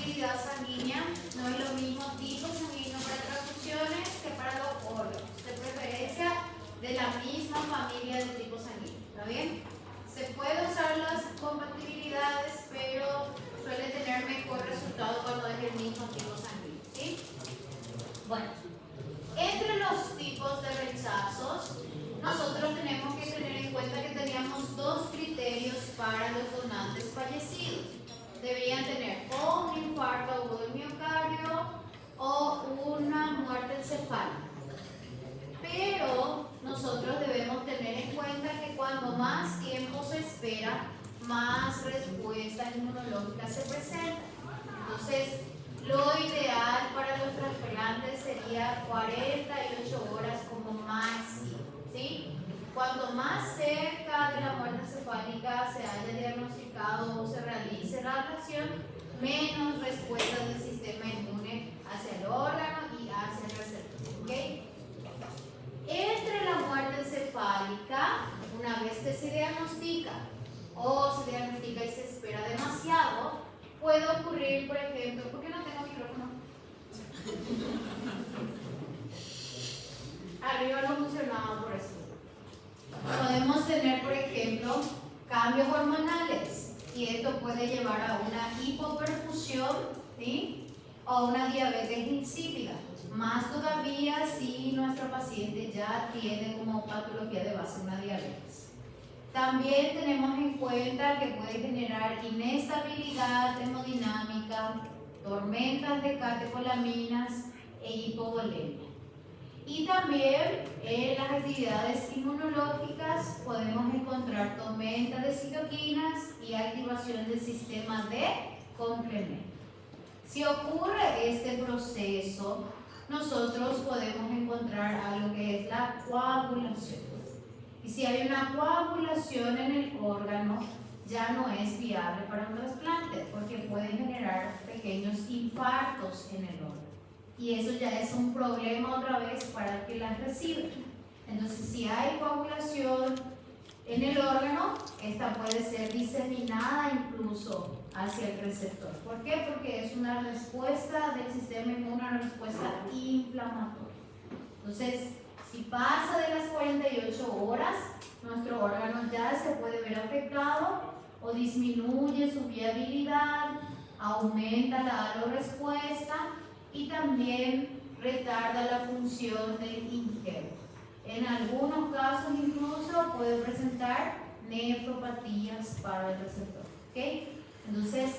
compatibilidad sanguínea, no es lo mismo tipo sanguíneo para transfusiones que para los órganos, de preferencia de la misma familia de tipo sanguíneo, ¿está bien? Se puede usar las compatibilidades, pero suele tener mejor resultado cuando es el mismo tipo sanguíneo, ¿sí? Bueno, entre los tipos de rechazos, nosotros tenemos que tener en cuenta que teníamos dos criterios para los donantes fallecidos. Deberían tener o un infarto agudo del miocardio o una muerte encefálica. Pero nosotros debemos tener en cuenta que cuando más tiempo se espera, más respuesta inmunológica se presenta. Entonces, lo ideal para los trasplantes sería 48 horas como máximo, ¿sí? Cuanto más cerca de la muerte encefálica se haya diagnosticado o se realice la ablación, menos respuesta del sistema inmune hacia el órgano y hacia el receptor, ¿ok? Entre la muerte encefálica, una vez que se diagnostica o se diagnostica y se espera demasiado, puede ocurrir, por ejemplo, ¿por qué no tengo micrófono? Arriba no funcionaba por eso. Podemos tener, por ejemplo, cambios hormonales y esto puede llevar a una hipoperfusión, ¿sí? O una diabetes insípida. Más todavía si nuestro paciente ya tiene como patología de base una diabetes. También tenemos en cuenta que puede generar inestabilidad hemodinámica, tormentas de catecolaminas e hipovolemia. Y también en las actividades inmunológicas podemos encontrar tormentas de citoquinas y activación del sistema de complemento. Si ocurre este proceso, nosotros podemos encontrar algo que es la coagulación. Y si hay una coagulación en el órgano, ya no es viable para un trasplante porque puede generar pequeños infartos en el órgano. Y eso ya es un problema otra vez para el que las recibe. Entonces, si hay coagulación en el órgano, esta puede ser diseminada incluso hacia el receptor. ¿Por qué? Porque es una respuesta del sistema inmune, una respuesta inflamatoria. Entonces, si pasa de las 48 horas, nuestro órgano ya se puede ver afectado o disminuye su viabilidad, aumenta la alorespuesta y también retarda la función del injerto. En algunos casos incluso puede presentar nefropatías para el receptor. ¿Okay? Entonces,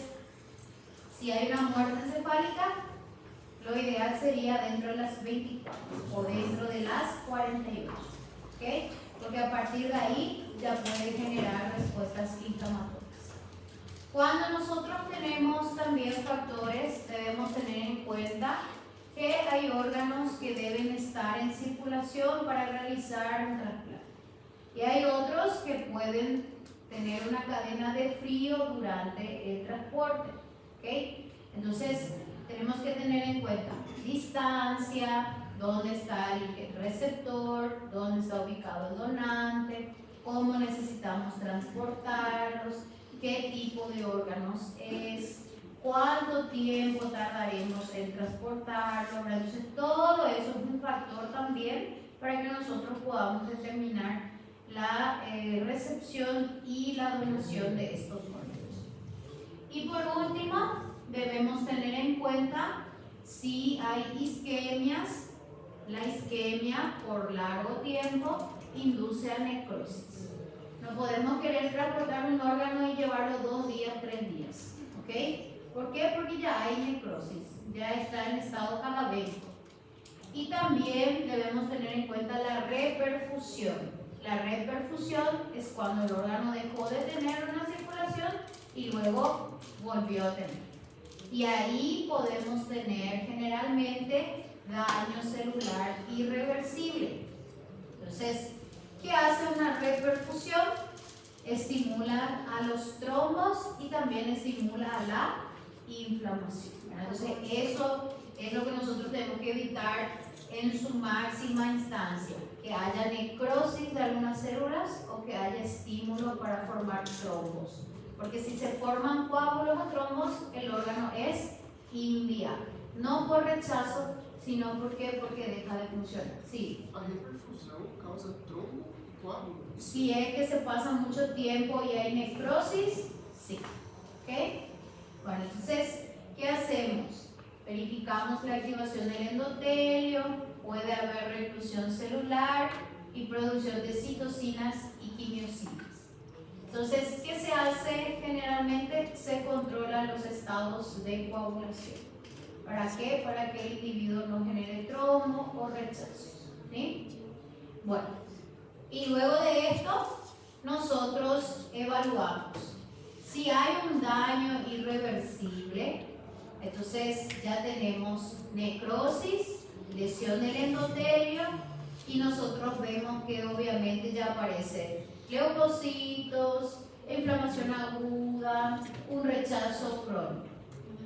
si hay una muerte encefálica, lo ideal sería dentro de las 24 o dentro de las 48. ¿Okay? Porque a partir de ahí ya puede generar respuestas inflamatorias. Cuando nosotros tenemos también factores, debemos tener en cuenta que hay órganos que deben estar en circulación para realizar un trasplante. Y hay otros que pueden tener una cadena de frío durante el transporte. ¿Okay? Entonces, tenemos que tener en cuenta distancia, dónde está el receptor, dónde está ubicado el donante, cómo necesitamos transportarlos, qué tipo de órganos es, cuánto tiempo tardaremos en transportarlo. Entonces, todo eso es un factor también para que nosotros podamos determinar la recepción y la donación de estos órganos. Y por último, debemos tener en cuenta si hay isquemias. La isquemia por largo tiempo induce a necrosis. No podemos querer transportar un órgano y llevarlo 2 días, 3 días. ¿Ok? ¿Por qué? Porque ya hay necrosis, ya está en estado cadavérico. Y también debemos tener en cuenta la reperfusión. La reperfusión es cuando el órgano dejó de tener una circulación y luego volvió a tener. Y ahí podemos tener generalmente daño celular irreversible. Entonces, ¿qué hace una reperfusión? Estimula a los trombos y también estimula a la inflamación. Entonces, eso es lo que nosotros tenemos que evitar en su máxima instancia, que haya necrosis de algunas células o que haya estímulo para formar trombos. Porque si se forman coágulos o trombos, el órgano es inviable. No por rechazo, sino porque deja de funcionar. Sí. A reperfusão causa trombo e coágulo? Si es que se pasa mucho tiempo y hay necrosis, sí. ¿Ok? Bueno, entonces, ¿qué hacemos? Verificamos la activación del endotelio, puede haber reclusión celular y producción de citocinas y quimiosinas. Entonces, ¿qué se hace? Generalmente se controlan los estados de coagulación. ¿Para qué? Para que el individuo no genere trombo o rechazos. ¿Sí? Bueno, y luego de esto, nosotros evaluamos. Si hay un daño irreversible, entonces ya tenemos necrosis, lesión del endotelio, y nosotros vemos que obviamente ya aparecen leucocitos, inflamación aguda, un rechazo crónico,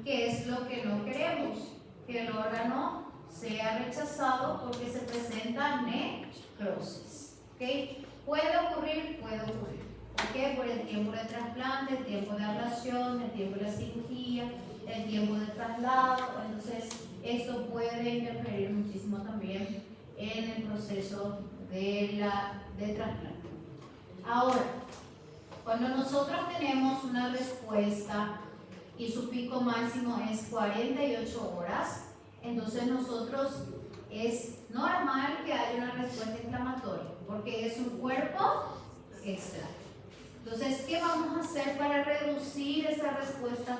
que es lo que no queremos, que el órgano sea rechazado porque se presenta necrosis. ¿Okay? ¿Puede ocurrir? Puede ocurrir. ¿Por qué? Por el tiempo de trasplante, el tiempo de ablación, el tiempo de la cirugía, el tiempo de traslado. Entonces, esto puede interferir muchísimo también en el proceso de trasplante. Ahora, cuando nosotros tenemos una respuesta y su pico máximo es 48 horas, entonces nosotros es normal que haya una respuesta inflamatoria, porque es un cuerpo extra. Entonces, ¿qué vamos a hacer para reducir esa respuesta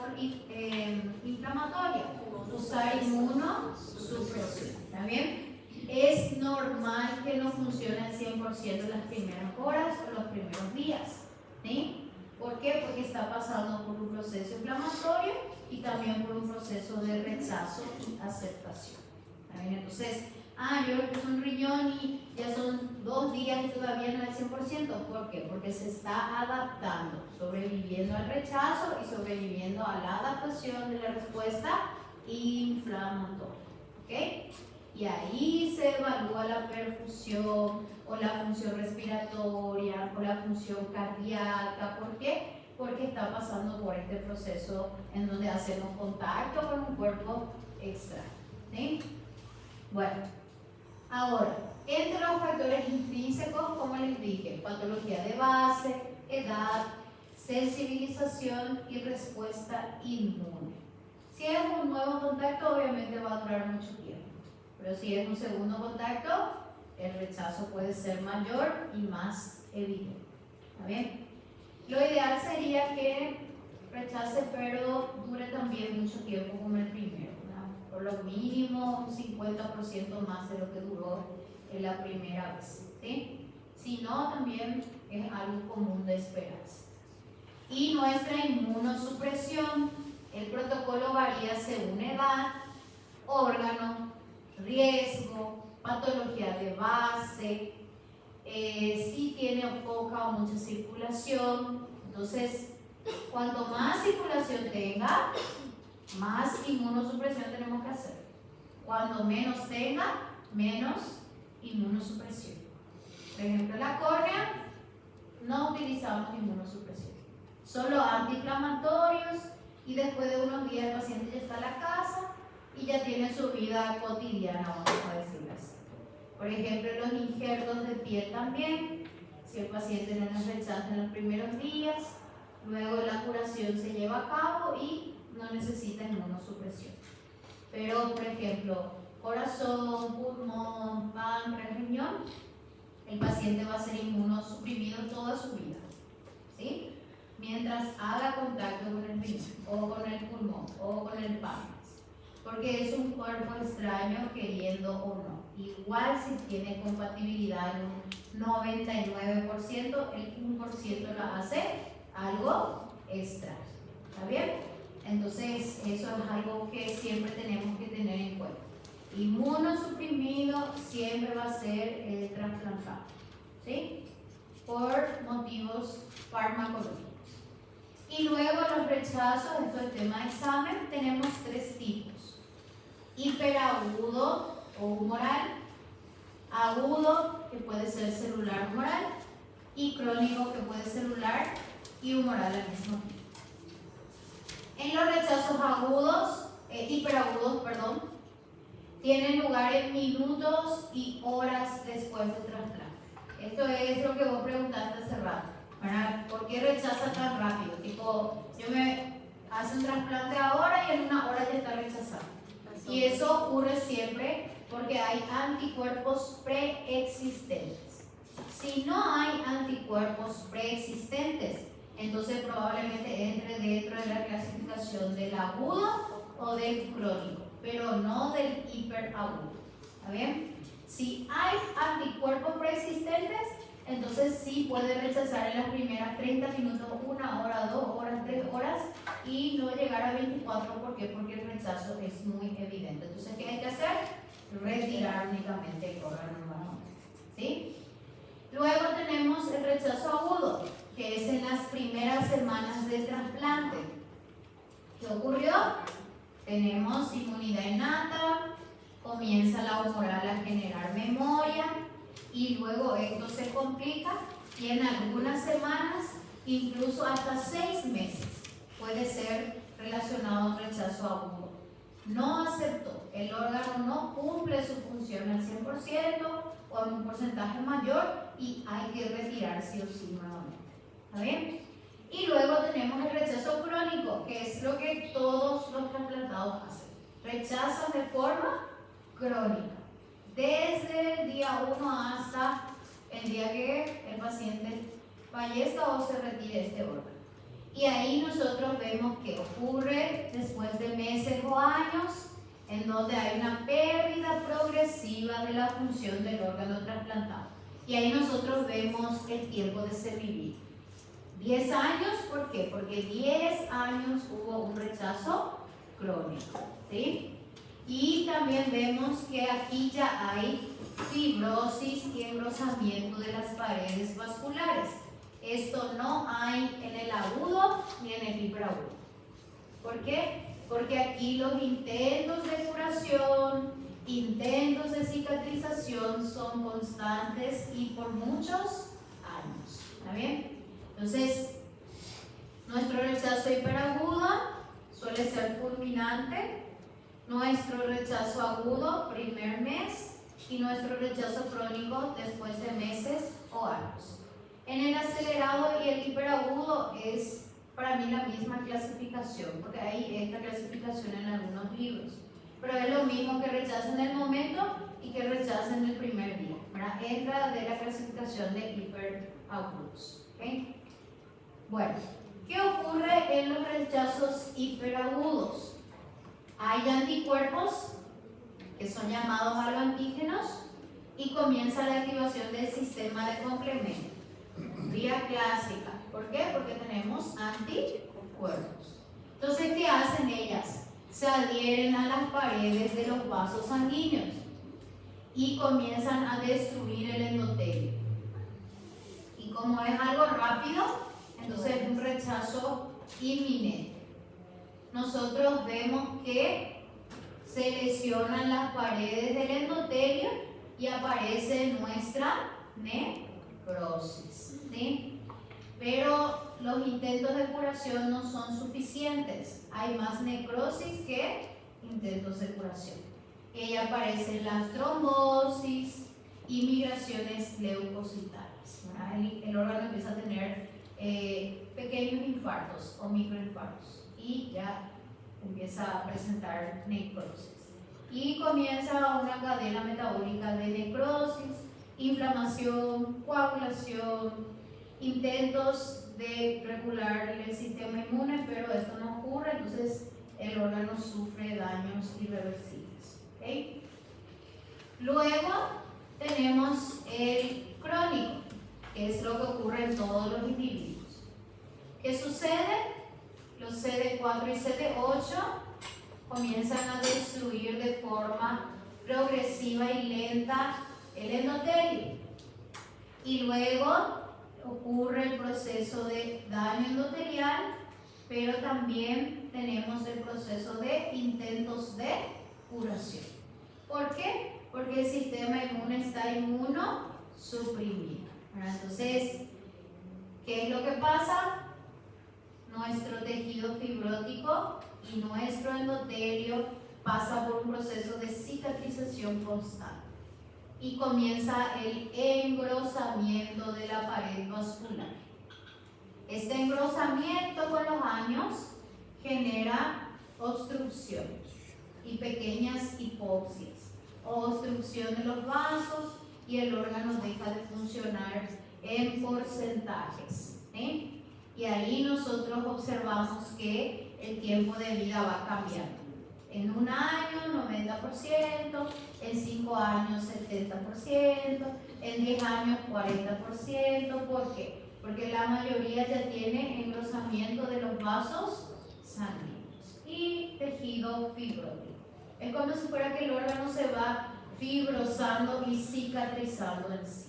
inflamatoria? Usar inmunosupresión. ¿Está bien? Es normal que no funcione al 100% las primeras horas o los primeros días. ¿Sí? ¿Por qué? Porque está pasando por un proceso inflamatorio y también por un proceso de rechazo y aceptación. ¿Está bien? Entonces, yo le puse un riñón y ya son 2 días y todavía no es 100%. ¿Por qué? Porque se está adaptando, sobreviviendo al rechazo y sobreviviendo a la adaptación de la respuesta inflamatoria. ¿Ok? Y ahí se evalúa la perfusión o la función respiratoria o la función cardíaca. ¿Por qué? Porque está pasando por este proceso en donde hacemos contacto con un cuerpo extra. ¿Sí? Bueno, ahora, entre los factores intrínsecos, como les dije, patología de base, edad, sensibilización y respuesta inmune. Si es un nuevo contacto, obviamente va a durar mucho tiempo, pero si es un segundo contacto, el rechazo puede ser mayor y más evidente. ¿Está bien? Lo ideal sería que rechace, pero dure también mucho tiempo como el primero. Por lo mínimo un 50% más de lo que duró en la primera vez. ¿Sí? Si no, también es algo común de esperarse. Y nuestra inmunosupresión, el protocolo varía según edad, órgano, riesgo, patología de base, si tiene poca o mucha circulación. Entonces, cuanto más circulación tenga, más inmunosupresión tenemos que hacer. Cuando menos tenga, menos inmunosupresión. Por ejemplo, la córnea, no utilizamos inmunosupresión. Solo antiinflamatorios y después de unos días el paciente ya está en la casa y ya tiene su vida cotidiana, vamos a decirlo así. Por ejemplo, los injertos de piel también. Si el paciente no nos rechaza en los primeros días, luego la curación se lleva a cabo y no necesita inmunosupresión. Pero, por ejemplo, corazón, pulmón, páncreas, riñón, el paciente va a ser inmunosuprimido toda su vida, ¿sí? Mientras haga contacto con el riñón, o con el pulmón, o con el páncreas, porque es un cuerpo extraño queriendo o no. Igual si tiene compatibilidad en un 99%, el 1% lo hace algo extraño. ¿Está bien? Entonces, eso es algo que siempre tenemos que tener en cuenta. Inmunosuprimido siempre va a ser trasplantado, ¿sí? Por motivos farmacológicos. Y luego los rechazos, esto es el tema de examen, tenemos 3 tipos. Hiperagudo o humoral, agudo, que puede ser celular humoral, y crónico, que puede ser celular y humoral al mismo tiempo. En los rechazos agudos, hiperagudos, perdón, tienen lugar en minutos y horas después del trasplante. Esto es lo que vos preguntaste hace rato, ¿verdad? ¿Por qué rechaza tan rápido? Tipo, yo me hace un trasplante ahora y en una hora ya está rechazado. Y eso ocurre siempre porque hay anticuerpos preexistentes. Si no hay anticuerpos preexistentes, entonces probablemente entre dentro de la clasificación del agudo o del crónico, pero no del hiperagudo. ¿Está bien? Si hay anticuerpos preexistentes, entonces sí puede rechazar en las primeras 30 minutos, 1 hora, 2 horas, 3 horas y no llegar a 24. ¿Por qué? Porque el rechazo es muy evidente. Entonces, ¿qué hay que hacer? Retirar únicamente el órgano nuevamente. ¿Sí? Luego tenemos el rechazo agudo, que es en las primeras semanas del trasplante. ¿Qué ocurrió? Tenemos inmunidad innata, comienza la humoral a generar memoria y luego esto se complica y en algunas semanas, incluso hasta 6 meses, puede ser relacionado a un rechazo agudo. No aceptó, el órgano no cumple su función al 100% o en un porcentaje mayor y hay que retirar sí o sí nuevamente. ¿Está bien? Y luego tenemos el rechazo crónico, que es lo que todos los trasplantados hacen. Rechazan de forma crónica, desde el día 1 hasta el día que el paciente fallezca o se retire este órgano. Y ahí nosotros vemos que ocurre después de meses o años, en donde hay una pérdida progresiva de la función del órgano trasplantado. Y ahí nosotros vemos el tiempo de servir. 10 años, ¿por qué? Porque 10 años hubo un rechazo crónico, ¿sí? Y también vemos que aquí ya hay fibrosis y engrosamiento de las paredes vasculares. Esto no hay en el agudo ni en el hiperagudo. ¿Por qué? Porque aquí los intentos de curación, intentos de cicatrización son constantes y por muchos años. ¿Está bien? Entonces, nuestro rechazo hiperagudo suele ser fulminante, nuestro rechazo agudo primer mes y nuestro rechazo crónico después de meses o años. En el acelerado y el hiperagudo es para mí la misma clasificación, porque hay esta clasificación en algunos libros, pero es lo mismo que rechaza en el momento y que rechaza en el primer día, ¿verdad? Entra de la clasificación de hiperagudos. ¿Okay? Bueno, ¿qué ocurre en los rechazos hiperagudos? Hay anticuerpos que son llamados haloantígenos y comienza la activación del sistema de complemento. Vía clásica. ¿Por qué? Porque tenemos anticuerpos. Entonces, ¿qué hacen ellas? Se adhieren a las paredes de los vasos sanguíneos y comienzan a destruir el endotelio. Y como es algo rápido, entonces es un rechazo inminente. Nosotros vemos que se lesionan las paredes del endotelio y aparece nuestra necrosis, ¿sí? Pero los intentos de curación no son suficientes. Hay más necrosis que intentos de curación. Y ahí aparecen las trombosis y migraciones leucocitarias. El órgano empieza a tener pequeños infartos o microinfartos y ya empieza a presentar necrosis. Y comienza una cadena metabólica de necrosis, inflamación, coagulación, intentos de regular el sistema inmune, pero esto no ocurre, entonces el órgano sufre daños irreversibles. ¿Okay? Luego tenemos el crónico, que es lo que ocurre en todos los individuos. ¿Qué sucede? Los CD4 y CD8 comienzan a destruir de forma progresiva y lenta el endotelio. Y luego ocurre el proceso de daño endotelial, pero también tenemos el proceso de intentos de curación. ¿Por qué? Porque el sistema inmune está inmunosuprimido. Entonces, ¿qué es lo que pasa? nuestro tejido fibrótico y nuestro endotelio pasa por un proceso de cicatrización constante y comienza el engrosamiento de la pared vascular. Este engrosamiento con los años genera obstrucción y pequeñas hipoxias o obstrucción de los vasos y el órgano deja de funcionar en porcentajes, ¿sí? Y ahí nosotros observamos que el tiempo de vida va cambiando. En un año 90%, en 5 años 70%, en 10 años 40%. ¿Por qué? Porque la mayoría ya tiene engrosamiento de los vasos sanguíneos y tejido fibrótico. Es como si fuera que el órgano se va fibrosando y cicatrizando en sí.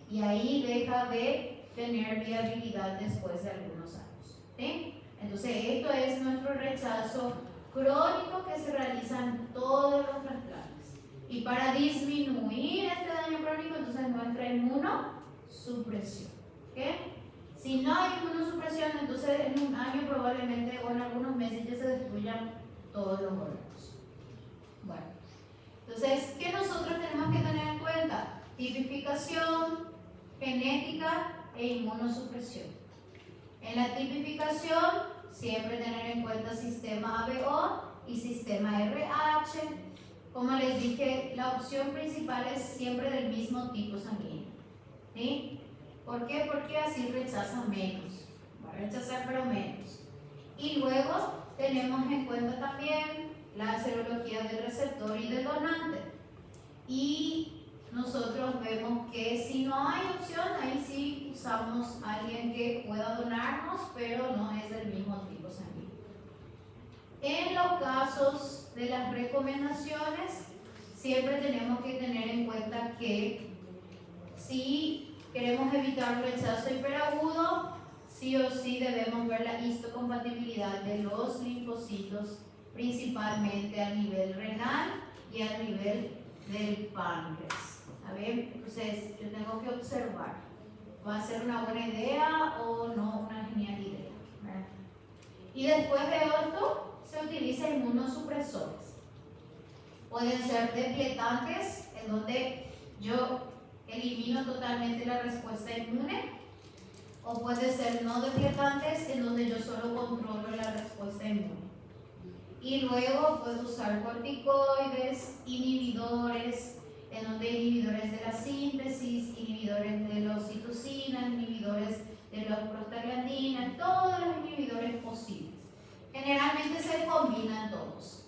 Y ahí deja de tener viabilidad después de algunos años, ¿sí? Entonces esto es nuestro rechazo crónico que se realiza en todos los trasplantes. Y para disminuir este daño crónico, entonces nuestra inmunosupresión, ¿ok? Si no hay inmunosupresión, entonces en un año probablemente o en algunos meses ya se destruyan todos los órganos. Bueno, entonces, ¿qué nosotros tenemos que tener en cuenta? Tipificación, genética e inmunosupresión. En la tipificación, siempre tener en cuenta sistema ABO y sistema RH. Como les dije, la opción principal es siempre del mismo tipo sanguíneo, ¿sí? ¿Por qué? Porque así rechaza menos. Va a rechazar pero menos. Y luego tenemos en cuenta también la serología del receptor y del donante. Y nosotros vemos que si no hay opción, ahí sí usamos a alguien que pueda donarnos, pero no es del mismo tipo sanguíneo. En los casos de las recomendaciones, siempre tenemos que tener en cuenta que si queremos evitar rechazo hiperagudo, sí o sí debemos ver la histocompatibilidad de los linfocitos, principalmente a nivel renal y a nivel del páncreas. A ver, entonces yo tengo que observar, ¿va a ser una buena idea o no una genial idea? ¿Verdad? Y después de esto se utilizan inmunosupresores. Pueden ser depletantes, en donde yo elimino totalmente la respuesta inmune, o puede ser no depletantes, en donde yo solo controlo la respuesta inmune. Y luego puedo usar corticoides, inhibidores, en donde inhibidores de la síntesis, inhibidores de la oxitocina, inhibidores de las prostaglandinas, todos los inhibidores posibles. Generalmente se combinan todos.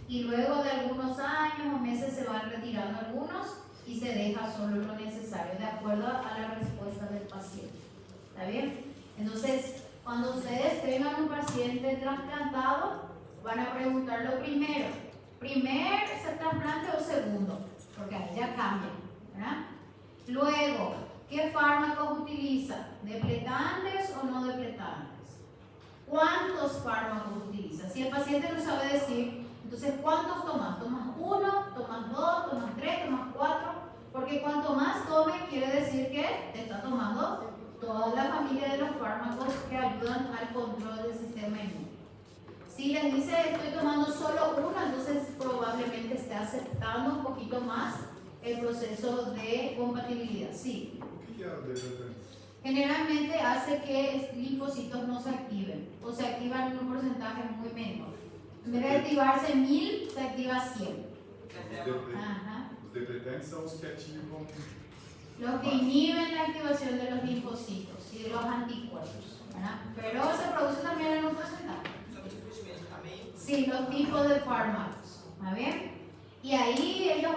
Y luego de algunos años o meses se van retirando algunos y se deja solo lo necesario, de acuerdo a la respuesta del paciente. ¿Está bien? Entonces, cuando ustedes tengan un paciente trasplantado, van a preguntar lo primero, ¿primer trasplante o segundo? Porque ahí ya cambia, ¿verdad? Luego, ¿qué fármacos utiliza? ¿Depletantes o no depletantes? ¿Cuántos fármacos utiliza? Si el paciente no sabe decir, entonces ¿cuántos tomas? ¿Tomas 1, tomas 2, tomas 3, tomas 4? Porque cuanto más tome, quiere decir que te está tomando toda la familia de los fármacos que ayudan al control del sistema inmune. Si les dice estoy tomando solo uno, entonces probablemente esté aceptando un poquito más el proceso de compatibilidad. Sí. Generalmente hace que linfocitos no se activen o se activan en un porcentaje muy menor. En vez de activarse 1000, se activa 100. Los depletantes son los que activan. Los que inhiben la activación de los linfocitos y de los anticuerpos, ¿verdad? Pero se produce también en un porcentaje. Sí, los tipos de fármacos, ¿está bien? Y ahí ellos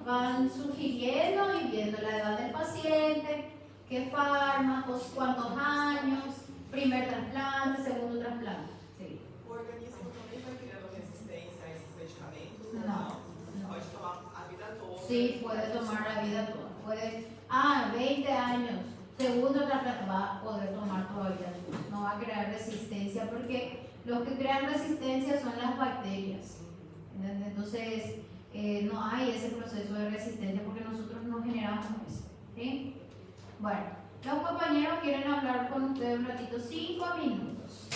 van sugiriendo y viendo la edad del paciente, qué fármacos, cuántos años, primer trasplante, segundo trasplante. Sí. O organismo também vai criando resistência a esses medicamentos? No. Pode tomar a vida toda. Sí, puede tomar la vida toda. Puede, 20 años, segundo trasplante, va a poder tomar todavía. No va a crear resistencia porque los que crean resistencia son las bacterias. Entonces, no hay ese proceso de resistencia porque nosotros no generamos eso. ¿Sí? Bueno, los compañeros quieren hablar con ustedes un ratito, 5 minutos.